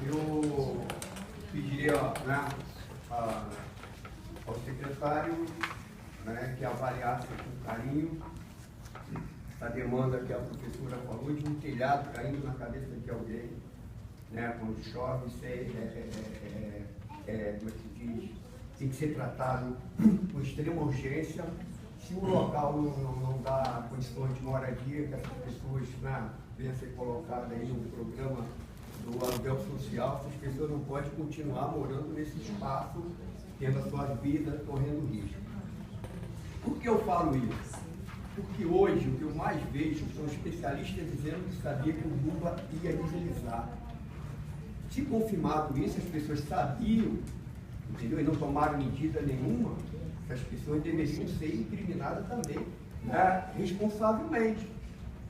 eu pediria, né, ao secretário, né, que avaliasse com carinho a demanda que a professora falou de um telhado caindo na cabeça de alguém, né, quando chove. Isso como é que se diz? Tem que ser tratado com extrema urgência. Se o local não dá condições de moradia, que essas pessoas, né, venham a ser colocadas aí no programa do aluguel social, essas pessoas não podem continuar morando nesse espaço, tendo a sua vida correndo risco. Por que eu falo isso? Porque hoje o que eu mais vejo são especialistas dizendo que sabia que o Lula ia deslizar. Se confirmado isso, as pessoas sabiam, entendeu? E não tomaram medida nenhuma, as pessoas deveriam ser incriminadas também, né, responsavelmente.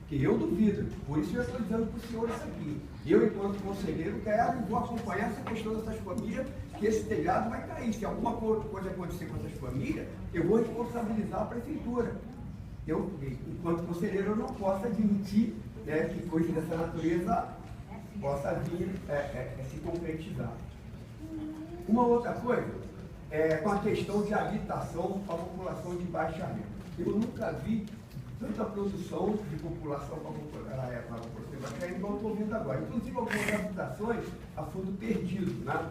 Que eu duvido. Por isso eu estou dizendo para o senhor isso aqui. Eu, enquanto conselheiro, quero e vou acompanhar essa questão dessas famílias, que esse telhado vai cair. Se alguma coisa acontecer com essas famílias, eu vou responsabilizar a prefeitura. Eu, enquanto conselheiro, eu não posso admitir, né, que coisa dessa natureza possa vir se concretizar. Uma outra coisa é com a questão de habitação para a população de baixa renda. Eu nunca vi tanta produção de população para a população de baixa renda, igual estou vendo agora. Inclusive algumas habitações a fundo perdido, né?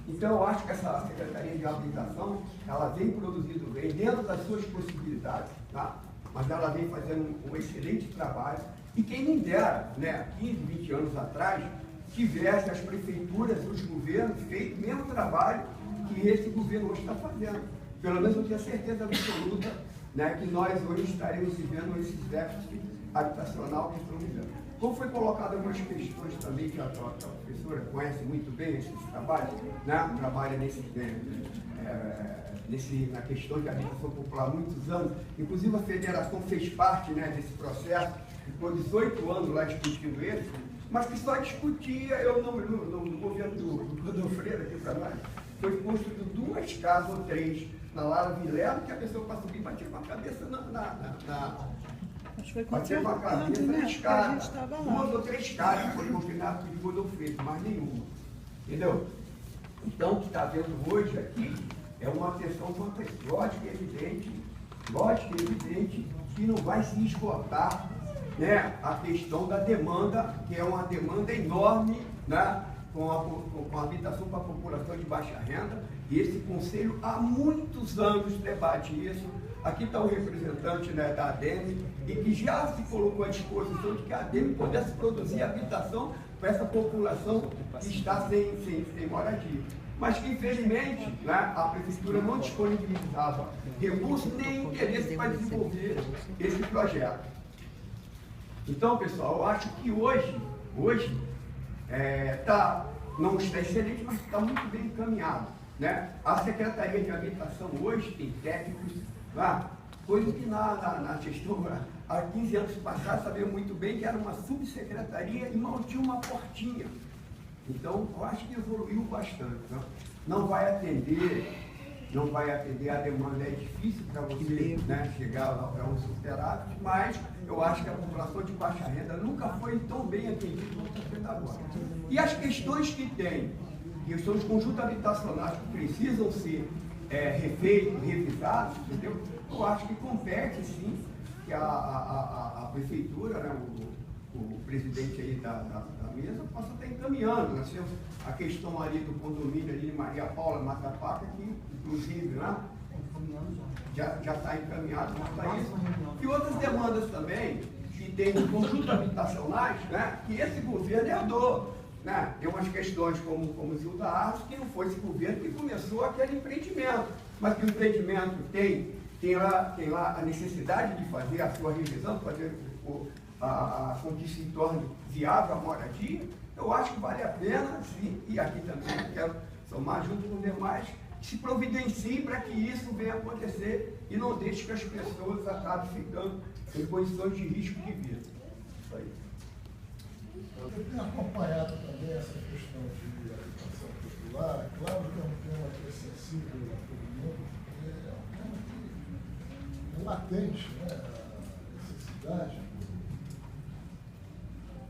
Então, eu acho que essa Secretaria de Habitação, ela vem produzindo bem, dentro das suas possibilidades, tá? Mas ela vem fazendo um excelente trabalho. E quem me dera, né, 15, 20 anos atrás, tivesse as prefeituras, os governos feito o mesmo trabalho que esse governo hoje está fazendo. Pelo menos eu tenho certeza absoluta, né, que nós hoje estaremos vivendo esses déficits habitacional que estamos vivendo. Como foi colocado algumas questões também, que a professora conhece muito bem esse trabalho, né? Trabalha na questão de habitação popular há muitos anos. Inclusive a federação fez parte, né, desse processo, ficou 18 anos lá discutindo isso, mas que só discutia, no governo do Godofredo aqui para nós, foi construído 2 casas ou 3 na Lara Vilela, que a pessoa para subir batia com a cabeça Acho que foi batia com a cabeça na escada. 2 ou 3 casas foi confirmado de Godofredo, mas nenhuma. Entendeu? Então, o que está vendo hoje aqui é uma questão lógica e evidente, que não vai se esgotar, né, a questão da demanda, que é uma demanda enorme, né, com a habitação para a população de baixa renda. E esse conselho há muitos anos debate isso. Aqui está o representante, né, da ADEME, e que já se colocou à disposição de que a ADEME pudesse produzir habitação para essa população que está sem moradia. Mas que, infelizmente, né, a prefeitura não disponibilizava recursos nem interesse para desenvolver esse projeto. Então, pessoal, eu acho que hoje não está excelente, mas está muito bem encaminhado, né? A Secretaria de Habitação hoje tem técnicos, coisa que na gestão, há 15 anos passados, sabia muito bem que era uma subsecretaria e mal tinha uma portinha. Então, eu acho que evoluiu bastante, né? Não vai atender, a demanda é difícil para você, né, chegar lá para um superávit, mas eu acho que a população de baixa renda nunca foi tão bem atendida como está sendo agora. E as questões que tem, que são os conjuntos habitacionais que precisam ser refeitos, revisados, entendeu? Eu acho que compete, sim, que a prefeitura, né, o presidente aí da mesa possa estar encaminhando, né? A questão ali do condomínio ali de Maria Paula Matapaca, que inclusive, né, já está encaminhado para isso. E outras demandas também, que tem de conjuntos habitacionais, né, que esse governo herdou, né? Tem umas questões como o Zilda Arros, que não foi esse governo que começou aquele empreendimento, mas que o empreendimento tem lá a necessidade de fazer a sua revisão, fazer com que se torne viável a moradia. Eu acho que vale a pena, sim, e aqui também eu quero somar junto com os demais, que se providencie para que isso venha acontecer e não deixe que as pessoas acabem ficando em condições de risco de vida. Isso aí. Eu tenho acompanhado também essa questão de habitação popular. Claro que é um tema que é sensível a todo mundo, porque é um tema que é latente, né, a necessidade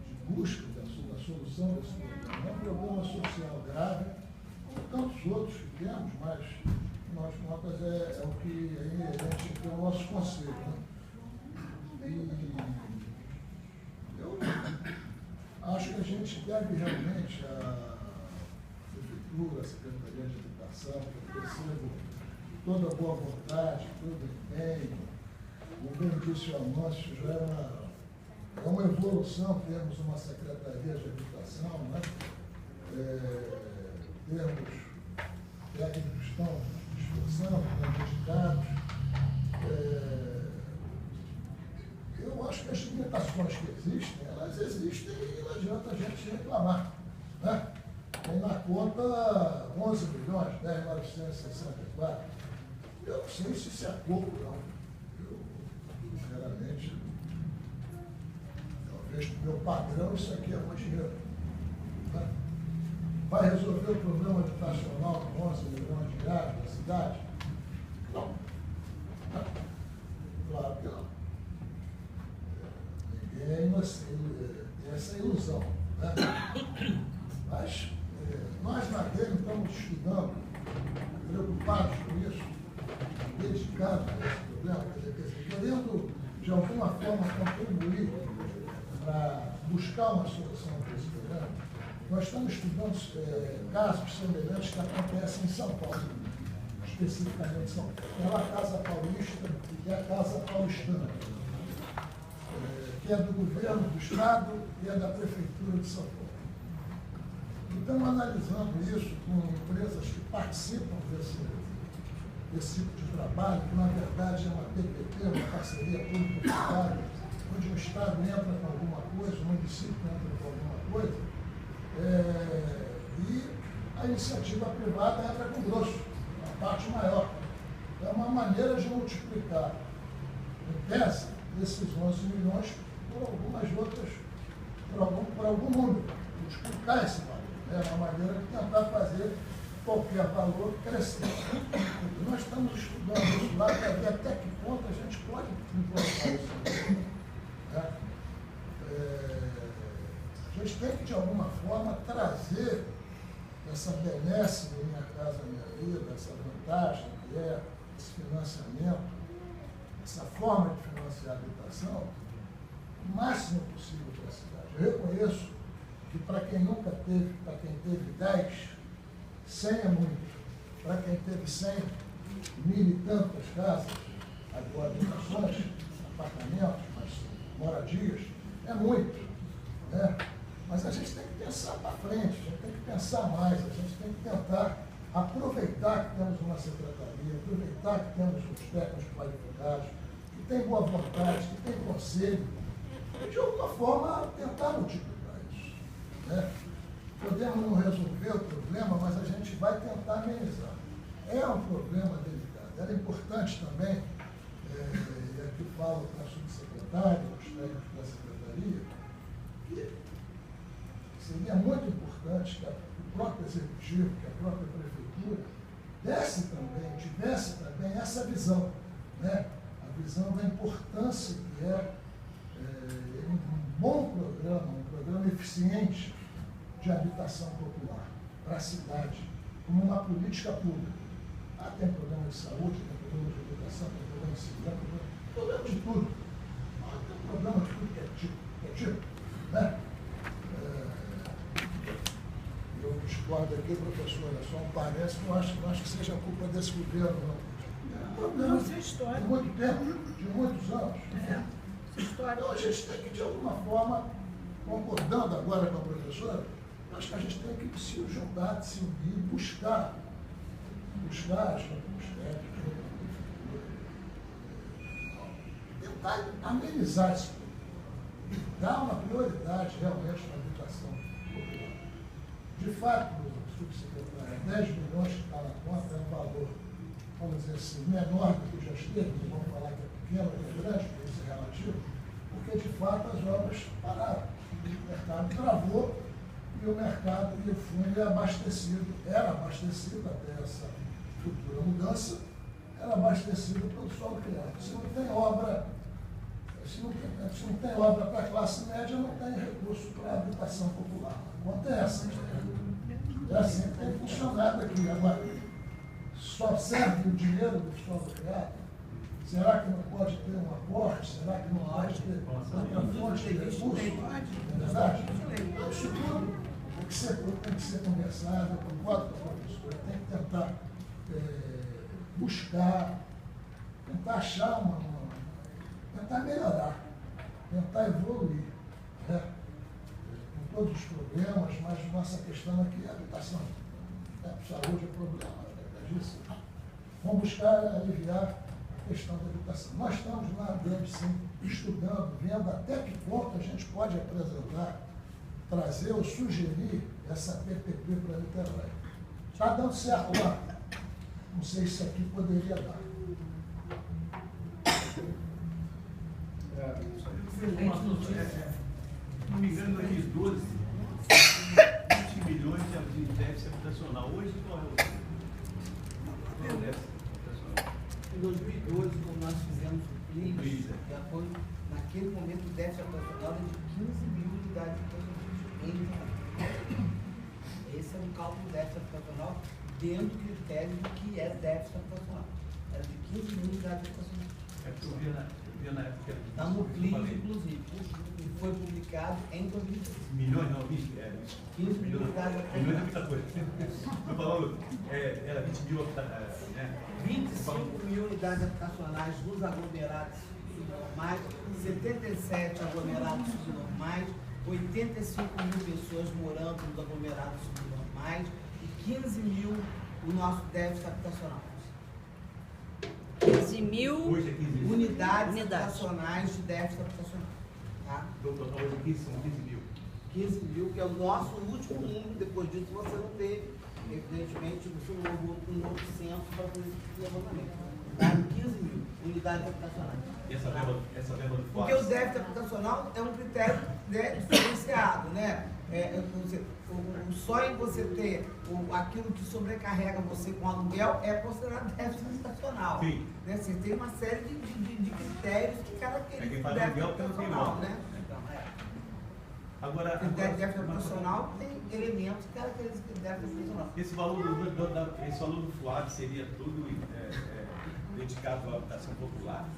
de busca da solução desse problema. problema social grave, como tantos outros que temos, mas, afinal de contas, é o que é inerente ao nosso conselho. Né? E eu acho que a gente deve realmente, a Prefeitura, a Secretaria de Habitação, que eu percebo toda a boa vontade, todo o empenho, como bem disse o Amâncio, já é uma evolução termos uma Secretaria de Habitação, né? Termos técnicos que estão esforçando, dedicados. Eu acho que as limitações que existem, elas existem e não adianta a gente reclamar. Né? Tem na conta 11 milhões, 10.964. Eu não sei se isso é pouco, não. Eu, sinceramente, talvez no meu padrão isso aqui é muito dinheiro. Né? Vai resolver o problema habitacional com 11 milhões de reais da cidade? Não. Claro que não. Ninguém tem essa ilusão. Né? Mas nós na Grêmio estamos estudando, preocupados com isso, dedicados a esse problema, querendo de alguma forma contribuir para buscar uma solução para esse problema. Nós estamos estudando casos semelhantes que acontecem em São Paulo, especificamente em São Paulo. Tem a Casa Paulista e a Casa Paulistana, que é do governo do Estado e é da Prefeitura de São Paulo. Estamos analisando isso com empresas que participam desse tipo de trabalho, que na verdade é uma PPP, uma parceria público-privada, onde o Estado entra com alguma coisa, o município entra com alguma coisa, e a iniciativa privada entra com grosso, a parte maior. É uma maneira de multiplicar, em tese, esses 11 milhões por algumas outras, por algum número, multiplicar esse valor. É uma maneira de tentar fazer qualquer valor crescer. E nós estamos estudando isso lá para ver até que ponto a gente pode implantar isso. Né? A gente tem que, de alguma forma, trazer essa benesse do Minha Casa Minha Vida, essa vantagem que é esse financiamento, essa forma de financiar a habitação, o máximo possível para a cidade. Eu reconheço que para quem nunca teve, para quem teve 10, 100 é muito. Para quem teve 100, 1000 e tantas casas, habitações, apartamentos, mas moradias, é muito. Né? Mas a gente tem que pensar para frente, a gente tem que pensar mais, a gente tem que tentar aproveitar que temos uma secretaria, aproveitar que temos os técnicos qualificados, que tem boa vontade, que tem conselho, e de alguma forma tentar multiplicar isso. Né? Podemos não resolver o problema, mas a gente vai tentar amenizar. É um problema delicado. Era importante também, e aqui falo para a subsecretária, os técnicos da secretaria, que seria muito importante que o próprio executivo, que a própria prefeitura, tivesse também essa visão, né? A visão da importância que é um bom programa, um programa eficiente de habitação popular para a cidade, como uma política pública. Tem problema de saúde, tem problema de educação, tem problema de segurança, tem problema de tudo. Tem problema de tudo que é tipo. Né? Eu discordo aqui, professora, só um parece, não acho que seja culpa desse governo, não. Não, isso é história. De muito tempo, de muitos anos. História. Então a gente tem que, de alguma forma, concordando agora com a professora, acho que a gente tem que se juntar, se unir, buscar os técnicos, tentar amenizar isso, dar uma prioridade realmente na habitação popular. De fato, subsecretário, 10 milhões que está na conta é um valor, vamos dizer assim, menor do que já esteve, não vamos falar que é pequeno, que é grande, porque isso é relativo, porque de fato as obras pararam. O mercado travou e o mercado e o fundo era abastecido até essa futura mudança, era abastecido pelo solo criado. Se não tem obra, para a classe média, não tem recurso para a habitação popular. Acontece. É assim que tem funcionado aqui. Agora, só serve o dinheiro do Estado. Será que não pode ter um aporte? Será que não pode ter outra fonte de recursos? É verdade? Então, isso tudo tem que ser conversado, eu concordo com a professora, tem que tentar buscar, tentar achar tentar melhorar, tentar evoluir, né? Com todos os problemas, mas nossa questão aqui é a habitação. Saúde é problema, é disso. Vamos buscar aliviar a questão da habitação. Nós estamos lá dentro, sim, estudando, vendo até que ponto a gente pode apresentar, trazer ou sugerir essa PPP para Niterói. Está dando certo lá. Não sei se aqui poderia dar. Excelente notícia. Se não me engano, em 2012, 20 milhões de déficit habitacional. Hoje, qual é o déficit habitacional? Em 2012, quando nós fizemos o PLIS, já foi, naquele momento, o déficit habitacional era de 15 mil unidades habitacionais. Esse é o cálculo do déficit habitacional dentro do critério do que é déficit habitacional. Era de 15 mil unidades habitacionais. É porque eu via na época. Está no PLIS, inclusive, e foi publicado em 2013. Milhões, não, 20, 15 mil unidades milhões é habitacionais. muita coisa. Estou falando, era 20 mil, né? 25 mil unidades habitacionais nos aglomerados subnormais, 77 aglomerados subnormais, 85 mil pessoas morando nos aglomerados subnormais e 15 mil o nosso déficit habitacional. 15 mil Hoje é 15 mil. Unidades habitacionais de déficit habitacional. Tá? No total, hoje aqui são 15 mil. 15 mil, que é o nosso último número. Depois disso, você não teve, evidentemente, você não houve um outro censo para fazer esse levantamento. Tá? 15 mil unidades habitacionais. E essa verba do Porque o déficit habitacional é um critério, né, diferenciado, né? Só em você ter aquilo que sobrecarrega você com aluguel é considerado déficit habitacional. Sim. Né? Você tem uma série de critérios que caracterizam quem o faz déficit aluguel tem um habitacional, imóvel. né? Então, Agora, o déficit habitacional tem elementos que caracterizam o déficit habitacional. esse valor do FUAD seria tudo dedicado à habitação popular?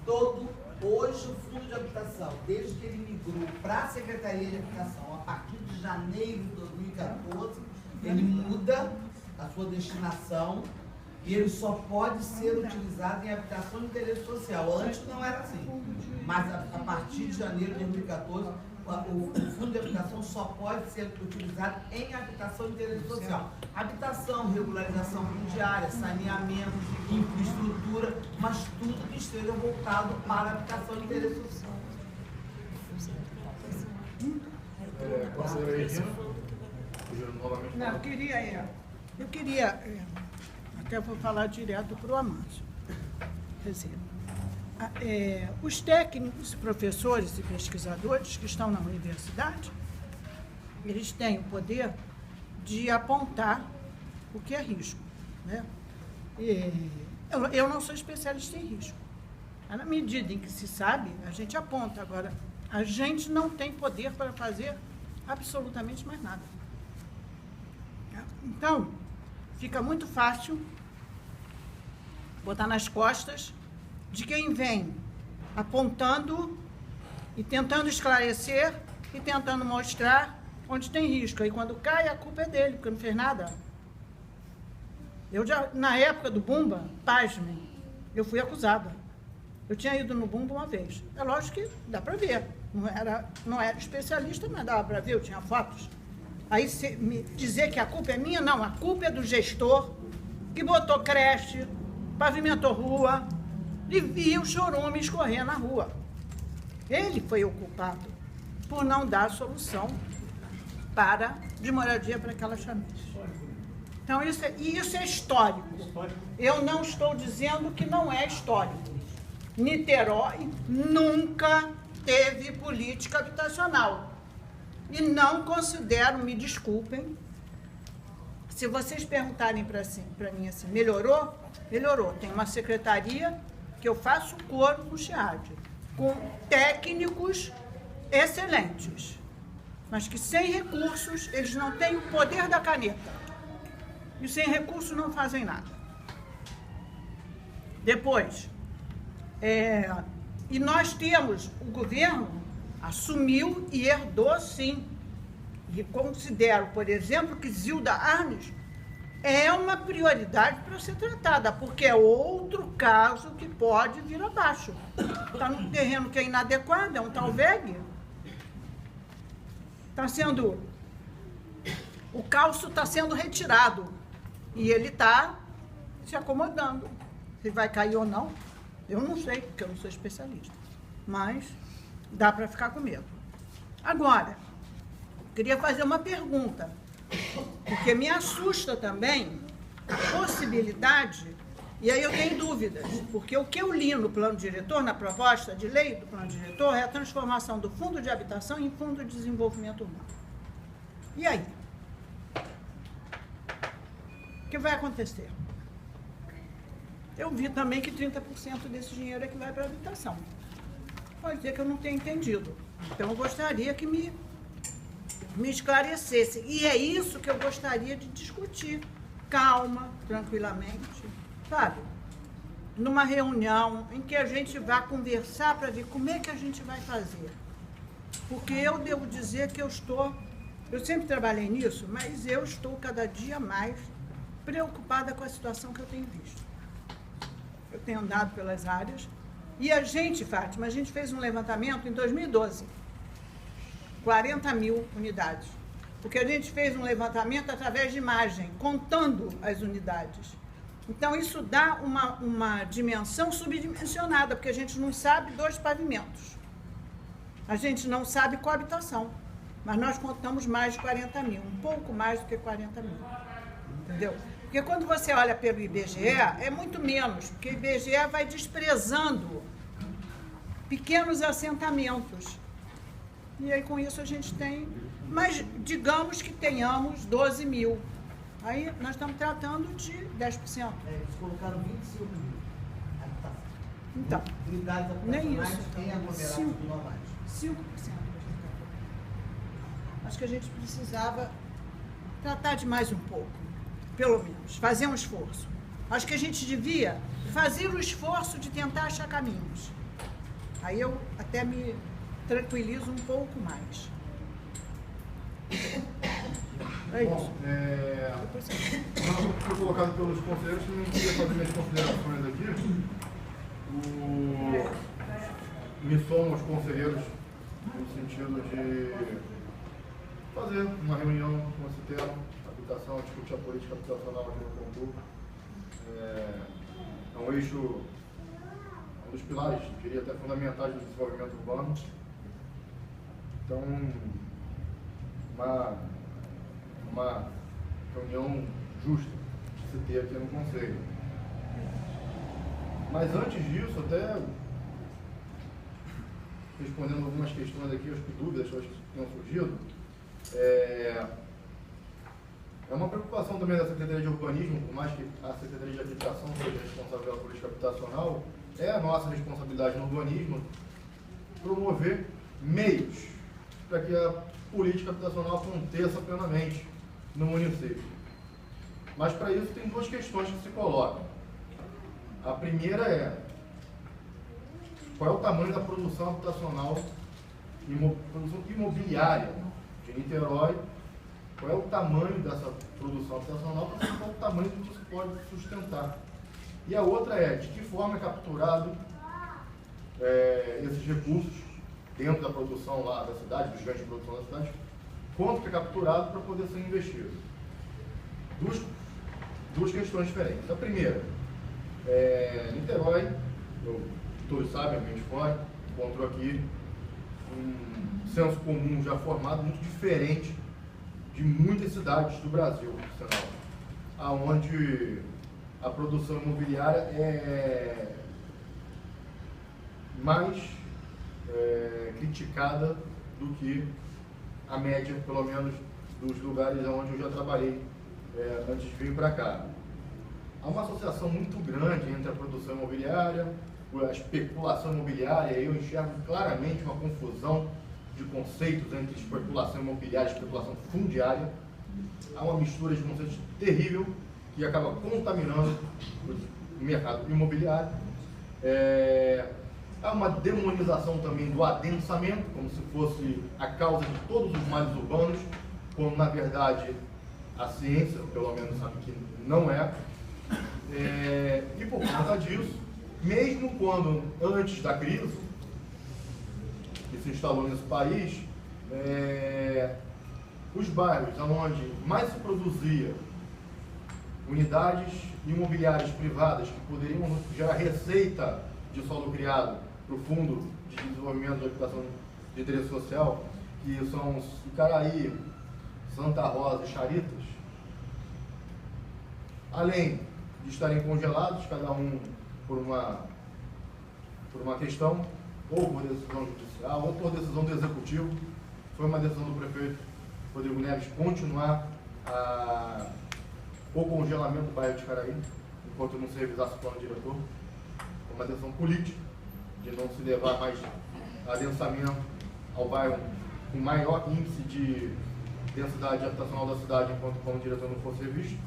Hoje o Fundo de Habitação, desde que ele migrou para a Secretaria de Habitação, a partir de janeiro de 2014, ele muda a sua destinação e ele só pode ser utilizado em habitação de interesse social. Antes não era assim, mas a partir de janeiro de 2014, o Fundo de Habitação só pode ser utilizado em habitação de interesse social. Habitação, regularização fundiária, saneamento, infraestrutura, mas tudo que esteja voltado para a habitação de interesse social. Não, eu queria, até vou falar direto para o Amâncio. Quer dizer, os técnicos, professores e pesquisadores que estão na universidade, eles têm o poder de apontar o que é risco, né? Eu não sou especialista em risco. Na medida em que se sabe, a gente aponta. Agora, a gente não tem poder para fazer absolutamente mais nada. Então, fica muito fácil botar nas costas de quem vem apontando e tentando esclarecer e tentando mostrar onde tem risco. Aí quando cai, a culpa é dele, porque não fez nada. Eu já, na época do Bumba, pasmem, eu fui acusada. Eu tinha ido no Bumba uma vez. É lógico que dá para ver. Não era especialista, mas dava para ver, eu tinha fotos. Aí me dizer que a culpa é minha, não, a culpa é do gestor que botou creche, pavimentou rua e via o chorume escorrer na rua. Ele foi o culpado por não dar solução de moradia para aquelas famílias. Então, isso é histórico. Eu não estou dizendo que não é histórico. Niterói nunca teve política habitacional. E não considero, me desculpem, se vocês perguntarem para mim assim, melhorou? Melhorou. Tem uma secretaria que eu faço coro no SEAD, com técnicos excelentes, mas que sem recursos, eles não têm o poder da caneta. e sem recursos não fazem nada. Depois, e nós temos, o governo assumiu e herdou sim. E considero, por exemplo, que Zilda Arnes é uma prioridade para ser tratada, porque é outro caso que pode vir abaixo. Está num terreno que é inadequado, é um tal VEG. Está sendo... O calço está sendo retirado e ele está se acomodando. Se vai cair ou não, eu não sei, porque eu não sou especialista. Mas dá para ficar com medo. Agora, queria fazer uma pergunta, porque me assusta também a possibilidade, e aí eu tenho dúvidas, porque o que eu li no plano diretor, na proposta de lei do plano diretor, é a transformação do Fundo de Habitação em Fundo de Desenvolvimento Urbano. E aí? O que vai acontecer? Eu vi também que 30% desse dinheiro é que vai para a habitação. Pode ser que eu não tenha entendido. Então, eu gostaria que me esclarecesse. E é isso que eu gostaria de discutir. Calma, tranquilamente, sabe? Numa reunião em que a gente vá conversar para ver como é que a gente vai fazer. Porque eu devo dizer que eu sempre trabalhei nisso, mas eu estou cada dia mais preocupada com a situação que eu tenho visto. Eu tenho andado pelas áreas e a gente, Fátima, a gente fez um levantamento em 2012, 40 mil unidades, porque a gente fez um levantamento através de imagem, contando as unidades. Então, isso dá uma dimensão subdimensionada, porque a gente não sabe dos pavimentos, a gente não sabe coabitação, mas nós contamos mais de 40 mil, um pouco mais do que 40 mil, entendeu? Porque quando você olha pelo IBGE, é muito menos, porque o IBGE vai desprezando pequenos assentamentos. E aí, com isso, a gente tem... Mas, digamos que tenhamos 12 mil. Aí, nós estamos tratando de 10%. Eles colocaram 25 mil habitação. Então, Unidades nem habitacionais isso. em aglomerados globais. 5%. Acho que a gente precisava tratar de mais um pouco. Pelo menos, fazer um esforço. Acho que a gente devia fazer o esforço de tentar achar caminhos. Aí eu até me tranquilizo um pouco mais. É isso. Bom, foi colocado pelos conselheiros, não queria fazer minhas considerações aqui. Me somo aos conselheiros no sentido de fazer uma reunião com esse tema, habitação, discutir a política habitacional aqui no Campo. É um eixo, um dos pilares, diria até fundamentais do desenvolvimento urbano. Então, uma reunião justa de se ter aqui no Conselho. Mas antes disso, até respondendo algumas questões aqui, as dúvidas que tenham surgido, é uma preocupação também da Secretaria de Urbanismo, por mais que a Secretaria de Habitação seja responsável pela política habitacional, é a nossa responsabilidade no urbanismo promover meios para que a política habitacional aconteça plenamente no município. Mas para isso tem duas questões que se colocam. A primeira é qual é o tamanho da produção habitacional, produção imobiliária de Niterói, qual é o tamanho dessa produção habitacional, para saber qual é o tamanho que isso pode sustentar. E a outra é de que forma é capturado esses recursos dentro da produção lá da cidade, dos ganhos de produção da cidade, quanto que é capturado para poder ser investido. Duas questões diferentes. A primeira, Niterói, todos sabem, a gente fora, encontrou aqui um senso comum já formado muito diferente de muitas cidades do Brasil, aonde a produção imobiliária é mais criticada do que a média, pelo menos, dos lugares onde eu já trabalhei antes de vir para cá. Há uma associação muito grande entre a produção imobiliária, a especulação imobiliária, e eu enxergo claramente uma confusão de conceitos entre especulação imobiliária e especulação fundiária. Há uma mistura de conceitos terrível que acaba contaminando o mercado imobiliário. Há uma demonização também do adensamento, como se fosse a causa de todos os males urbanos, quando na verdade a ciência, pelo menos, sabe que não é. E por conta disso, mesmo quando antes da crise que se instalou nesse país, os bairros onde mais se produzia unidades imobiliárias privadas que poderiam gerar receita de solo criado para o Fundo de Desenvolvimento de Habitação de Interesse Social, que são Icaraí, Santa Rosa e Charitas, além de estarem congelados, cada um por uma questão, ou por decisão judicial, ou por decisão do Executivo, foi uma decisão do prefeito Rodrigo Neves continuar o congelamento do bairro de Icaraí, enquanto não se revisasse o plano diretor. Foi uma decisão política, de não se levar mais adensamento ao bairro com maior índice de densidade habitacional da cidade, enquanto o plano diretor não fosse revisto.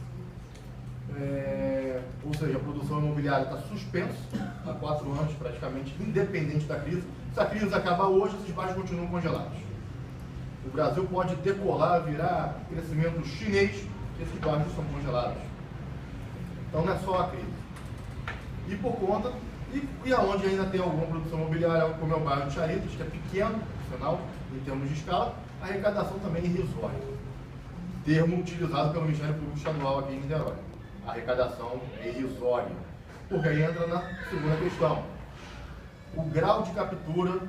Ou seja, a produção imobiliária está suspensa há 4 anos, praticamente, independente da crise. Se a crise acabar hoje, esses bairros continuam congelados. O Brasil pode decolar, virar crescimento chinês, esses bairros são congelados. Então não é só a crise. E por conta, e aonde ainda tem alguma produção imobiliária, como é o bairro de Charitas, que é pequeno, afinal, em termos de escala, a arrecadação também é irrisória. Termo utilizado pelo Ministério Público Estadual aqui em Niterói. A arrecadação é irrisória. Porque aí entra na segunda questão. O grau de captura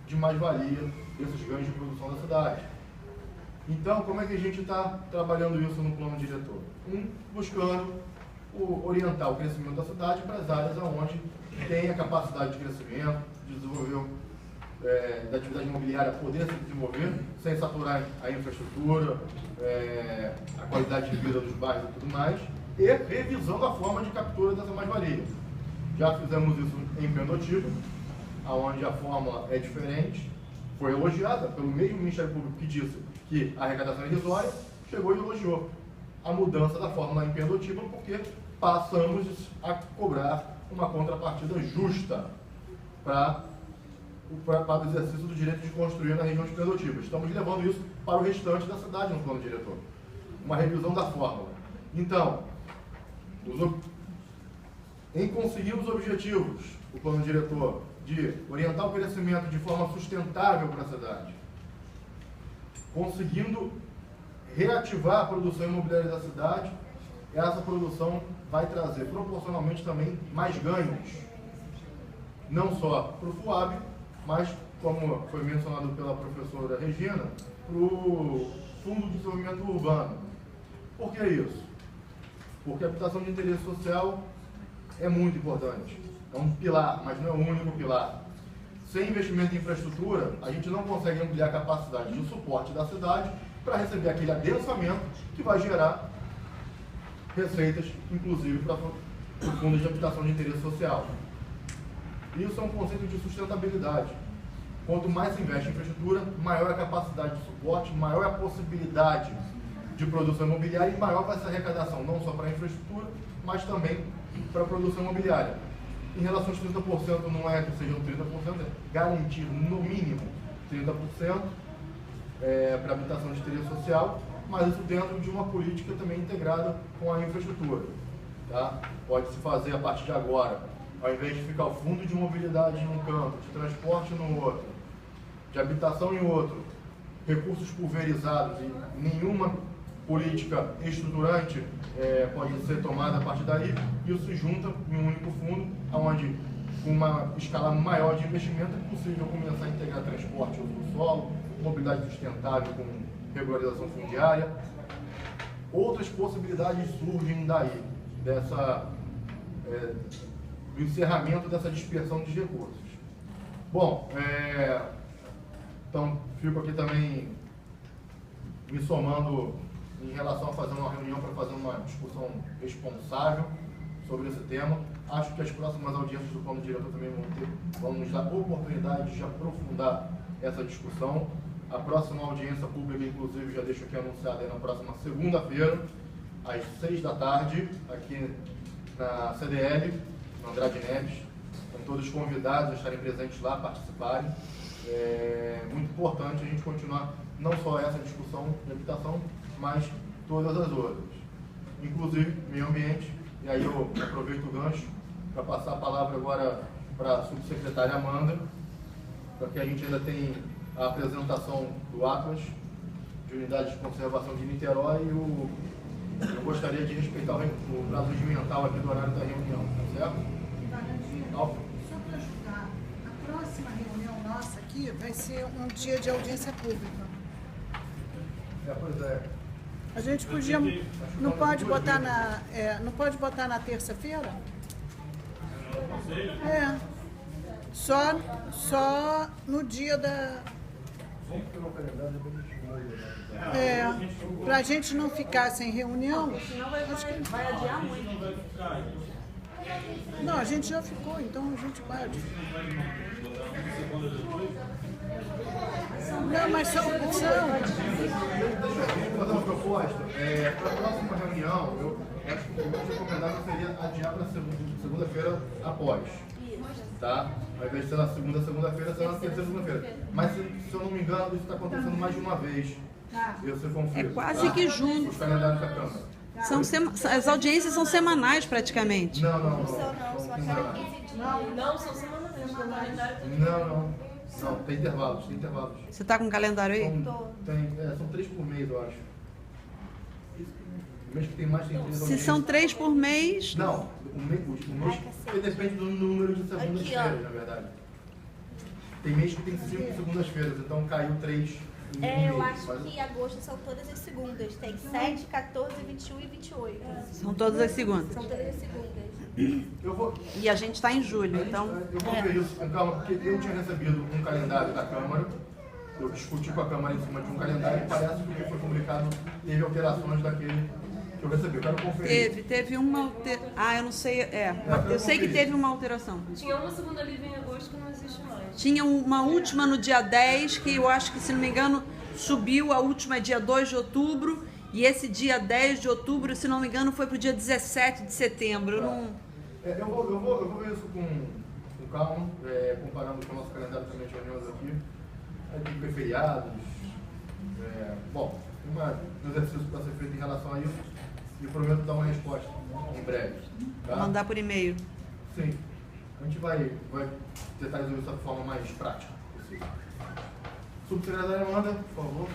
de mais-valia desses ganhos de produção da cidade. Então, como é que a gente está trabalhando isso no plano diretor? Buscando orientar o crescimento da cidade para as áreas onde tem a capacidade de crescimento, de desenvolver, da atividade imobiliária poder se desenvolver, sem saturar a infraestrutura, a qualidade de vida dos bairros e tudo mais, e revisando a forma de captura dessa mais-valia. Já fizemos isso em Pendotiba, onde a fórmula é diferente, foi elogiada pelo mesmo Ministério Público que disse que a arrecadação é irrisória, chegou e elogiou a mudança da fórmula em Pendotiba, porque passamos a cobrar uma contrapartida justa para o exercício do direito de construir na região de Pendotiba. Estamos levando isso para o restante da cidade no plano diretor. Uma revisão da fórmula. Então, em conseguir os objetivos, o plano diretor de orientar o crescimento de forma sustentável para a cidade, conseguindo reativar a produção imobiliária da cidade, essa produção vai trazer proporcionalmente também mais ganhos, não só para o FUAB, mas, como foi mencionado pela professora Regina, para o Fundo de Desenvolvimento Urbano. Por que isso? Porque a habitação de interesse social é muito importante. É um pilar, mas não é o único pilar. Sem investimento em infraestrutura, a gente não consegue ampliar a capacidade de suporte da cidade para receber aquele adensamento que vai gerar receitas, inclusive, para o Fundo de Habitação de Interesse Social. Isso é um conceito de sustentabilidade. Quanto mais se investe em infraestrutura, maior a capacidade de suporte, maior a possibilidade de produção imobiliária e maior vai ser a arrecadação, não só para a infraestrutura, mas também para a produção imobiliária. Em relação aos 30%, não é que sejam 30%, é garantir no mínimo 30% para habitação de interesse social, mas isso dentro de uma política também integrada com a infraestrutura. Tá? Pode-se fazer a partir de agora, ao invés de ficar o fundo de mobilidade em um canto, de transporte no outro, de habitação em outro, recursos pulverizados e nenhuma política estruturante pode ser tomada a partir daí, e isso se junta em um único fundo, onde com uma escala maior de investimento é possível começar a integrar transporte do solo, mobilidade sustentável com regularização fundiária. Outras possibilidades surgem daí, do encerramento dessa dispersão de recursos. Bom, então fico aqui também me somando em relação a fazer uma reunião para fazer uma discussão responsável sobre esse tema. Acho que as próximas audiências do plano diretor também vão nos dar oportunidade de aprofundar essa discussão. A próxima audiência pública, inclusive, já deixo aqui anunciada na próxima segunda-feira, às 6 da tarde, aqui na CDL, no Andrade Neves. Estão todos convidados a estarem presentes lá, participarem. É muito importante a gente continuar não só essa discussão de habitação, mas todas as outras. Inclusive, meio ambiente. E aí eu aproveito o gancho para passar a palavra agora para a subsecretária Amanda, porque a gente ainda tem a apresentação do Atlas de Unidade de Conservação de Niterói e eu gostaria de respeitar o prazo regimental aqui do horário da reunião, tá certo? Só para ajudar, a próxima reunião nossa aqui vai ser um dia de audiência pública. Pois é. A gente podia, não pode botar não pode botar na terça-feira? Só no dia da... Pra gente não ficar sem reunião. Senão vai adiar muito. Não, a gente já ficou, então a gente pode. Não, mas são... Deixa eu fazer uma proposta. Para a próxima reunião, eu acho que o mais recomendável seria adiar para segunda-feira após. Tá? Ao invés de ser na segunda-feira, será na terceira segunda-feira. Mas se eu não me engano, isso está acontecendo mais de uma vez. Você confirma. É quase que junto. Os calendários da Câmara. As audiências são semanais praticamente. Não. Não, são semanais. Não, tem intervalos. Você está com o calendário aí? São 3 por mês, eu acho. O mês que tem mais tem 3 Se são 3 por mês... Não, o mês depende do número de segundas-feiras, na verdade. Tem mês que tem 5 segundas-feiras, então caiu 3 em mês. Eu acho que em agosto são todas as segundas. Tem 7, 14, 21 e 28. São todas as segundas. São todas as segundas. E a gente está em julho, então... Eu vou ver isso com calma, porque eu tinha recebido um calendário da Câmara, eu discuti com a Câmara em cima de um calendário e parece que o que foi publicado teve alterações daquele que eu recebi. Eu quero conferir. Teve uma alteração. Eu não sei, eu sei que teve uma alteração. Tinha uma segunda livre em agosto que não existe mais. Tinha uma última no dia 10, que eu acho que, se não me engano, subiu. A última é dia 2 de outubro. E esse dia 10 de outubro, se não me engano, foi para o dia 17 de setembro. Eu vou ver isso com calma, comparando com o nosso calendário também de reuniões aqui. Aí tem que ver feriados. Bom, tem um exercício para ser feito em relação a isso. E eu prometo dar uma resposta em breve. Tá? Mandar por e-mail. Sim. A gente vai tentar resolver isso da forma mais prática possível. Subsecretária Amanda, por favor.